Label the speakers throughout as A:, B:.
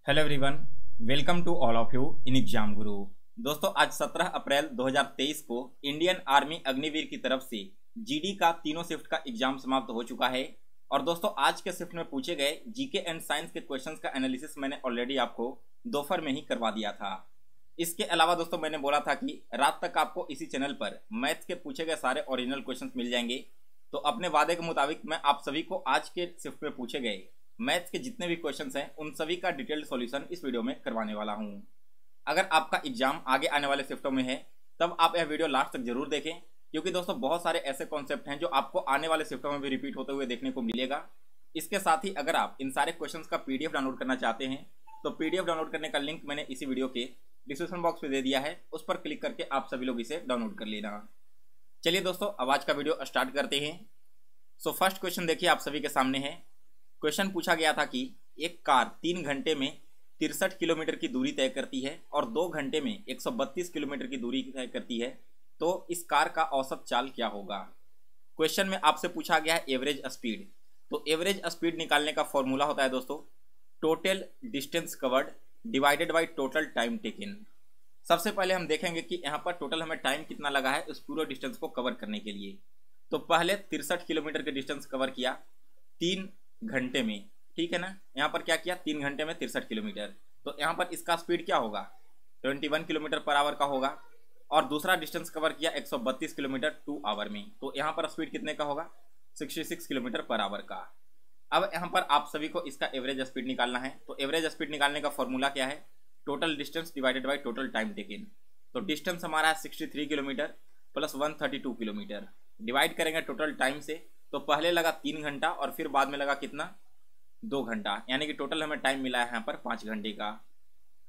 A: Hello everyone, welcome to all of you in Exam Guru. दोस्तों, आज 17 अप्रैल 2023 को इंडियन आर्मी अग्निवीर की तरफ से जीडी का तीनों शिफ्ट का एग्जाम समाप्त हो चुका है। और दोस्तों, आज के शिफ्ट में पूछे गए जीके एंड साइंस के क्वेश्चंस का एनालिसिस मैंने ऑलरेडी आपको दोपहर में ही करवा दिया था। इसके अलावा दोस्तों, मैंने बोला था कि रात तक आपको इसी चैनल पर मैथ्स के पूछे गए सारे ओरिजिनल क्वेश्चंस मिल जाएंगे। तो अपने वादे के मुताबिक मैं आप सभी को आज के शिफ्ट में पूछे गए मैथ्स के जितने भी क्वेश्चंस हैं उन सभी का डिटेल्ड सॉल्यूशन इस वीडियो में करवाने वाला हूं। अगर आपका एग्जाम आगे आने वाले शिफ्टों में है तब आप यह वीडियो लास्ट तक जरूर देखें, क्योंकि दोस्तों बहुत सारे ऐसे कॉन्सेप्ट हैं जो आपको आने वाले शिफ्टों में भी रिपीट होते हुए देखने को मिलेगा। इसके साथ ही अगर आप इन सारे क्वेश्चंस का पीडीएफ डाउनलोड करना चाहते हैं तो पीडीएफ डाउनलोड करने का लिंक मैंने इसी वीडियो के डिस्क्रिप्शन बॉक्स में दे दिया है, उस पर क्लिक करके आप सभी लोग इसे डाउनलोड कर लेना। चलिए दोस्तों, अब आज का वीडियो स्टार्ट करते हैं। सो फर्स्ट क्वेश्चन देखिए आप सभी के सामने है। क्वेश्चन पूछा गया था कि एक कार 3 घंटे में 63 किलोमीटर की दूरी तय करती है और 2 घंटे में 132 किलोमीटर की दूरी तय करती है, तो इस कार का औसत चाल क्या होगा। क्वेश्चन में आपसे पूछा गया है एवरेज स्पीड। तो एवरेज स्पीड निकालने का फॉर्मूला होता है दोस्तों total distance covered divided by total time taken. सबसे पहले हम देखेंगे कि यहाँ पर टोटल हमें टाइम कितना लगा है उस पूरे डिस्टेंस को कवर करने के लिए। तो पहले 63 किलोमीटर के डिस्टेंस कवर किया 3 घंटे में, ठीक है ना। यहाँ पर क्या किया, 3 घंटे में 63 किलोमीटर। तो यहाँ पर इसका स्पीड क्या होगा, 21 किलोमीटर पर आवर का होगा। और दूसरा डिस्टेंस कवर किया 132 किलोमीटर 2 आवर में, तो यहाँ पर स्पीड कितने का होगा, 66 किलोमीटर पर आवर का। अब यहाँ पर आप सभी को इसका एवरेज स्पीड निकालना है। तो एवरेज स्पीड निकालने का फॉर्मूला क्या है, total distance divided by total time taken. तो डिस्टेंस हमारा है 63 किलोमीटर प्लस 132 किलोमीटर, डिवाइड करेंगे टोटल टाइम से। तो पहले लगा 3 घंटा और फिर बाद में लगा कितना, 2 घंटा, यानी कि टोटल हमें टाइम मिला है यहाँ पर 5 घंटे का।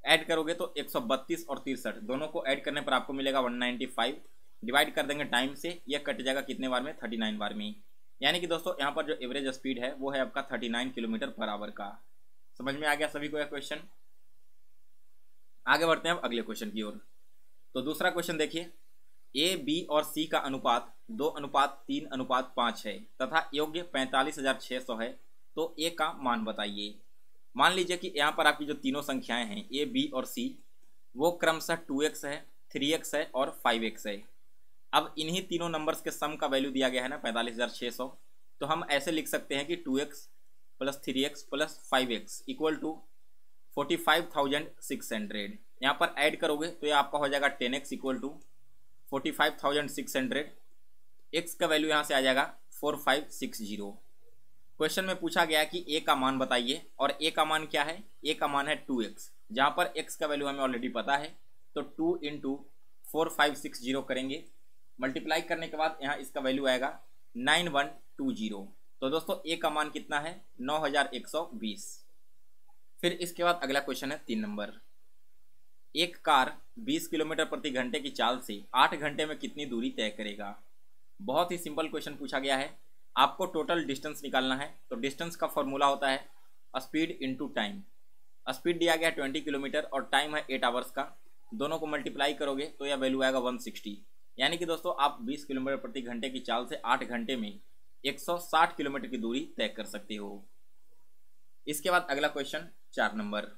A: ऐड करोगे तो 132 और 63 दोनों को ऐड करने पर आपको मिलेगा 195। डिवाइड कर देंगे टाइम से, यह कट जाएगा कितने बार में, 39 बार में। यानी कि दोस्तों यहाँ पर जो एवरेज स्पीड है वो है आपका 39 किलोमीटर पर आवर का। समझ में आ गया सभी को यह क्वेश्चन। आगे बढ़ते हैं अब अगले क्वेश्चन की ओर। तो दूसरा क्वेश्चन देखिए, ए बी और सी का अनुपात 2:3:5 है तथा योग्य 45,600 है, तो ए का मान बताइए। मान लीजिए कि यहाँ पर आपकी जो तीनों संख्याएं हैं ए बी और सी वो क्रमशः 2x है, 3x है और 5x है। अब इन्हीं तीनों नंबर्स के सम का वैल्यू दिया गया है ना 45,600। तो हम ऐसे लिख सकते हैं कि 2x plus 3x plus 5x equal to 45,600। यहाँ पर ऐड करोगे तो ये आपका हो जाएगा 10x इक्वल टू 45,600। x का वैल्यू यहाँ से आ जाएगा 4560। क्वेश्चन में पूछा गया कि a का मान बताइए, और a का मान क्या है, a का मान है 2x, जहाँ पर x का वैल्यू हमें ऑलरेडी पता है। तो 2 इंटू 4560 करेंगे, मल्टीप्लाई करने के बाद यहाँ इसका वैल्यू आएगा 9120। तो दोस्तों a का मान कितना है, 9120। फिर इसके बाद अगला क्वेश्चन है 3 नंबर। एक कार 20 किलोमीटर प्रति घंटे की चाल से 8 घंटे में कितनी दूरी तय करेगा। बहुत ही सिंपल क्वेश्चन पूछा गया है, आपको टोटल डिस्टेंस निकालना है। तो डिस्टेंस का फॉर्मूला होता है स्पीड इनटू टाइम। स्पीड दिया गया है 20 किलोमीटर और टाइम है 8 आवर्स का। दोनों को मल्टीप्लाई करोगे तो यह वैल्यू आएगा 160। यानी कि दोस्तों आप 20 किलोमीटर प्रति घंटे की चाल से 8 घंटे में 160 किलोमीटर की दूरी तय कर सकते हो। इसके बाद अगला क्वेश्चन 4 नंबर।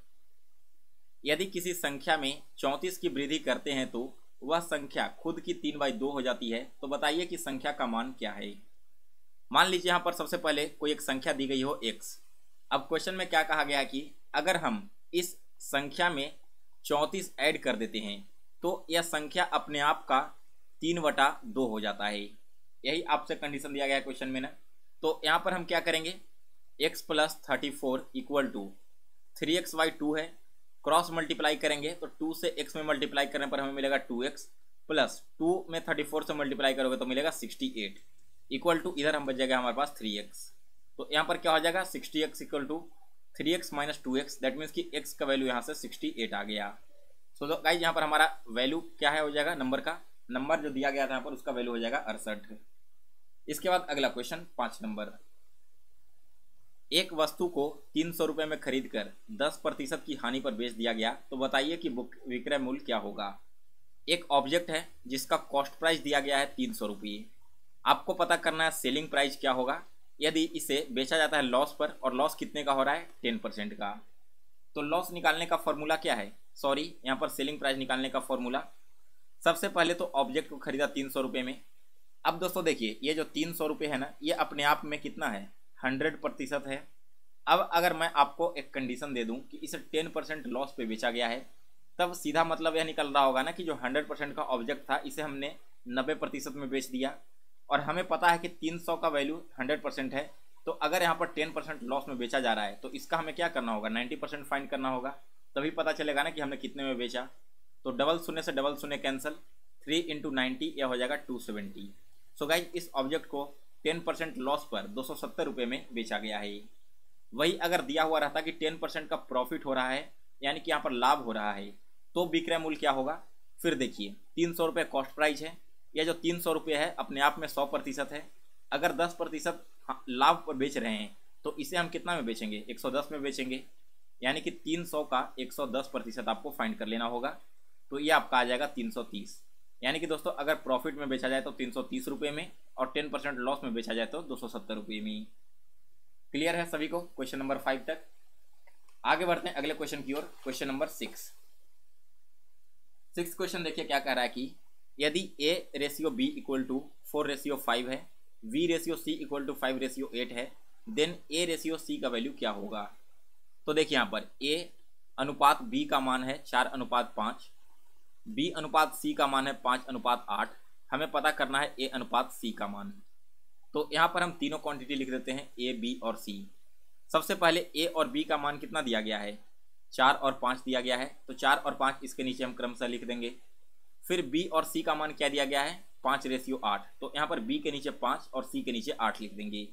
A: यदि किसी संख्या में 34 की वृद्धि करते हैं तो वह संख्या खुद की 3/2 हो जाती है, तो बताइए कि संख्या का मान क्या है। मान लीजिए यहाँ पर सबसे पहले कोई एक संख्या दी गई हो x। अब क्वेश्चन में क्या कहा गया है कि अगर हम इस संख्या में 34 ऐड कर देते हैं तो यह संख्या अपने आप का 3/2 हो जाता है। यही आपसे कंडीशन दिया गया है क्वेश्चन में ना। तो यहाँ पर हम क्या करेंगे, x plus 34 equal to 3x/2 है, क्रॉस मल्टीप्लाई करेंगे तो 2 से x में मल्टीप्लाई करने पर हमें मिलेगा 2x प्लस 2 में 34 से मल्टीप्लाई करोगे तो मिलेगा 68 इक्वल टू, इधर हम बच जाएगा हमारे पास 3x। तो यहाँ पर क्या हो जाएगा, 60x equal to 3x minus 2x, that means कि x का वैल्यू यहाँ से 68 आ गया। सो गाइज यहाँ पर हमारा वैल्यू क्या है, हो जाएगा नंबर का, नंबर जो दिया गया था यहाँ पर उसका वैल्यू हो जाएगा 68। इसके बाद अगला क्वेश्चन 5 नंबर। एक वस्तु को 300 रुपये में खरीद कर 10% की हानि पर बेच दिया गया, तो बताइए कि विक्रय मूल्य क्या होगा। एक ऑब्जेक्ट है जिसका कॉस्ट प्राइस दिया गया है 300 रुपये। आपको पता करना है सेलिंग प्राइस क्या होगा यदि इसे बेचा जाता है लॉस पर, और लॉस कितने का हो रहा है, 10% का। तो लॉस निकालने का फॉर्मूला क्या है, सॉरी यहाँ पर सेलिंग प्राइस निकालने का फॉर्मूला, सबसे पहले तो ऑब्जेक्ट को खरीदा 300 रुपये में। अब दोस्तों देखिए ये जो 300 रुपये है ना, ये अपने आप में कितना है, 100% है। अब अगर मैं आपको एक कंडीशन दे दूं कि इसे 10% लॉस पे बेचा गया है, तब सीधा मतलब यह निकल रहा होगा ना कि जो 100% का ऑब्जेक्ट था इसे हमने 90% में बेच दिया, और हमें पता है कि 300 का वैल्यू 100% है। तो अगर यहाँ पर 10% लॉस में बेचा जा रहा है तो इसका हमें क्या करना होगा, 90% फाइंड करना होगा, तभी पता चलेगा ना कि हमने कितने में बेचा। तो डबल शून्य से डबल शून्य कैंसिल, 3 × 90 यह हो जाएगा 270। सो गाइज इस ऑब्जेक्ट को 10% लॉस पर 270 रुपये में बेचा गया है। वही अगर दिया हुआ रहता कि 10% का प्रॉफिट हो रहा है, यानी कि यहाँ पर लाभ हो रहा है, तो विक्रय मूल्य क्या होगा। फिर देखिए 300 रुपये कॉस्ट प्राइस है, यह जो 300 रुपये है अपने आप में 100% है। अगर 10% लाभ पर बेच रहे हैं तो इसे हम कितना में बेचेंगे, 110 में बेचेंगे, यानी कि 300 का 110% आपको फाइंड कर लेना होगा। तो ये आपका आ जाएगा 330। यानी कि दोस्तों अगर प्रॉफिट में बेचा जाए तो 330 रुपये में, और 10% लॉस में बेचा जाए तो 270 रुपये में। क्लियर है सभी को क्वेश्चन नंबर 5 तक। आगे बढ़ते हैं अगले क्वेश्चन की ओर, क्वेश्चन नंबर 6 क्वेश्चन देखिए क्या कह रहा है कि यदि A/B = 4/5 है, V/C = 5/8 है, देन A/C का वैल्यू क्या होगा। तो देखिए यहाँ पर A/B का मान है 4/5, B/C का मान है 5/8। हमें पता करना है A/C का मान। तो यहाँ पर हम तीनों क्वांटिटी लिख देते हैं, A, B और C। सबसे पहले A और B का मान कितना दिया गया है, 4 और 5 दिया गया है, तो 4 और 5 इसके नीचे हम क्रमशः लिख देंगे। फिर B और C का मान क्या दिया गया है, 5/8। तो यहाँ पर B के नीचे 5 और C के नीचे 8 लिख देंगे।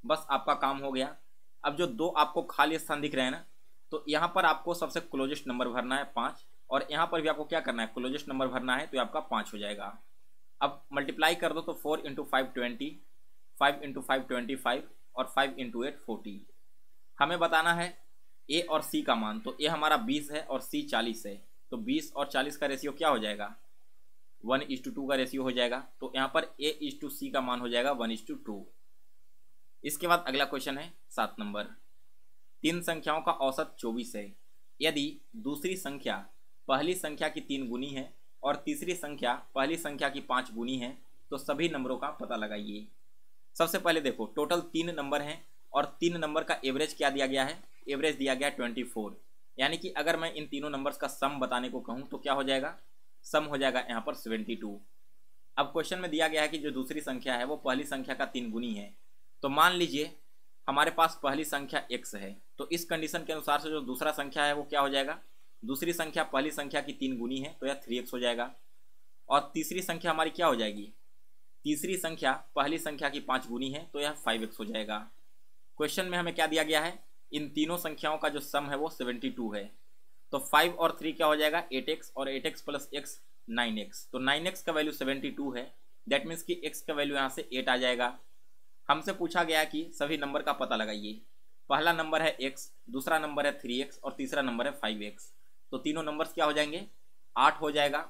A: बस आपका काम हो गया। अब जो दो आपको खाली स्थान दिख रहे हैं ना, तो यहाँ पर आपको सबसे क्लोजेस्ट नंबर भरना है 5, और यहाँ पर भी आपको क्या करना है, क्लोजेस्ट नंबर भरना है, तो आपका 5 हो जाएगा। अब मल्टीप्लाई कर दो तो 4 × 5 20, 5 × 5 25, और 5 × 8 40। हमें बताना है A और C का मान। तो A हमारा 20 है और C 40 है, तो 20 और 40 का रेशियो क्या हो जाएगा, 1:2 का रेशियो हो जाएगा। तो यहाँ पर A/C का मान हो जाएगा 1:2। इसके बाद अगला क्वेश्चन है 7 नंबर। 3 संख्याओं का औसत 24 है। यदि दूसरी संख्या पहली संख्या की 3 गुनी है और तीसरी संख्या पहली संख्या की 5 गुनी है, तो सभी नंबरों का पता लगाइए। सबसे पहले देखो टोटल 3 नंबर हैं, और 3 नंबर का एवरेज क्या दिया गया है, एवरेज दिया गया 24। यानी कि अगर मैं इन तीनों नंबर्स का सम बताने को कहूँ तो क्या हो जाएगा, सम हो जाएगा यहाँ पर 72। अब क्वेश्चन में दिया गया है कि जो दूसरी संख्या है वो पहली संख्या का 3 गुनी है। तो मान लीजिए हमारे पास पहली संख्या x है, तो इस कंडीशन के अनुसार से जो दूसरा संख्या है वो क्या हो जाएगा, दूसरी संख्या पहली संख्या की 3 गुनी है, तो यह 3x हो जाएगा। और तीसरी संख्या हमारी क्या हो जाएगी, तीसरी संख्या पहली संख्या की 5 गुनी है, तो यह 5x हो जाएगा। क्वेश्चन में हमें क्या दिया गया है, इन तीनों संख्याओं का जो सम है वो 72 है। तो 5 और 3 क्या हो जाएगा, 8x, और 8x + x 9x। तो 9x का वैल्यू 72 है, दैट मीन्स कि x का वैल्यू यहाँ से 8 आ जाएगा। हमसे पूछा गया कि सभी नंबर का पता लगाइए। पहला नंबर है x, दूसरा नंबर है 3x, और तीसरा नंबर है 5x। तो तीनों नंबर्स क्या हो जाएंगे, 8 हो जाएगा,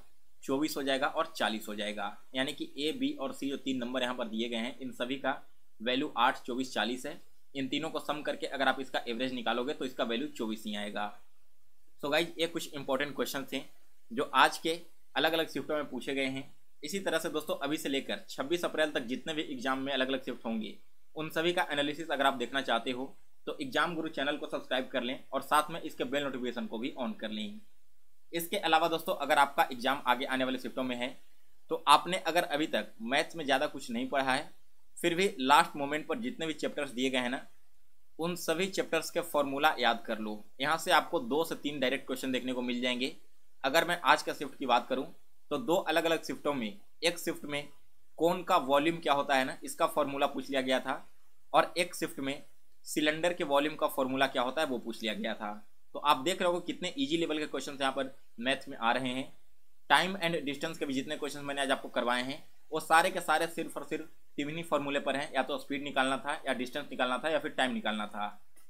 A: 24 हो जाएगा, और 40 हो जाएगा। यानी कि A, B और C जो 3 नंबर यहाँ पर दिए गए हैं, इन सभी का वैल्यू 8, 24, 40 है। इन तीनों को सम करके अगर आप इसका एवरेज निकालोगे तो इसका वैल्यू 24 ही आएगा। सो गाइज ये कुछ इंपॉर्टेंट क्वेश्चन थे जो आज के अलग अलग शिफ्टों में पूछे गए हैं। इसी तरह से दोस्तों अभी से लेकर 26 अप्रैल तक जितने भी एग्जाम में अलग अलग शिफ्ट होंगे, उन सभी का एनालिसिस अगर आप देखना चाहते हो तो एग्जाम गुरु चैनल को सब्सक्राइब कर लें, और साथ में इसके बेल नोटिफिकेशन को भी ऑन कर लें। इसके अलावा दोस्तों अगर आपका एग्जाम आगे आने वाले शिफ्टों में है, तो आपने अगर अभी तक मैथ्स में ज़्यादा कुछ नहीं पढ़ा है, फिर भी लास्ट मोमेंट पर जितने भी चैप्टर्स दिए गए हैं ना, उन सभी चैप्टर्स के फॉर्मूला याद कर लो। यहाँ से आपको 2 से 3 डायरेक्ट क्वेश्चन देखने को मिल जाएंगे। अगर मैं आज का शिफ्ट की बात करूँ तो 2 अलग अलग शिफ्टों में, एक शिफ्ट में कोन का वॉल्यूम क्या होता है ना, इसका फॉर्मूला पूछ लिया गया था, और एक शिफ्ट में सिलेंडर के वॉल्यूम का फॉर्मूला क्या होता है वो पूछ लिया गया था। तो आप देख रहे हो कितने ईजी लेवल के क्वेश्चन यहाँ पर मैथ में आ रहे हैं। टाइम एंड डिस्टेंस के भी जितने क्वेश्चन मैंने आज आपको करवाए हैं वो सारे के सारे सिर्फ और सिर्फ 3 ही फॉर्मूले पर हैं, या तो स्पीड निकालना था, या डिस्टेंस निकालना था, या फिर टाइम निकालना था।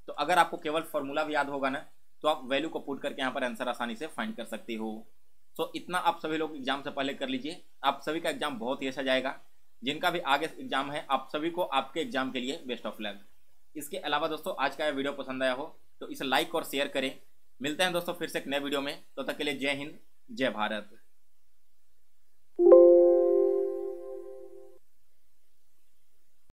A: तो अगर आपको केवल फॉर्मूला भी याद होगा ना, तो आप वैल्यू को पुट करके यहाँ पर आंसर आसानी से फाइंड कर सकते हो। सो इतना आप सभी लोग एग्जाम से पहले कर लीजिए, आप सभी का एग्जाम बहुत ही अच्छा जाएगा। जिनका भी आगे एग्जाम है, आप सभी को आपके एग्जाम के लिए बेस्ट ऑफ लक। इसके अलावा दोस्तों आज का यह वीडियो पसंद आया हो तो इसे लाइक और शेयर करें, मिलते हैं दोस्तों फिर से एक नए वीडियो में, तो तक के लिए जय हिंद, जय भारत।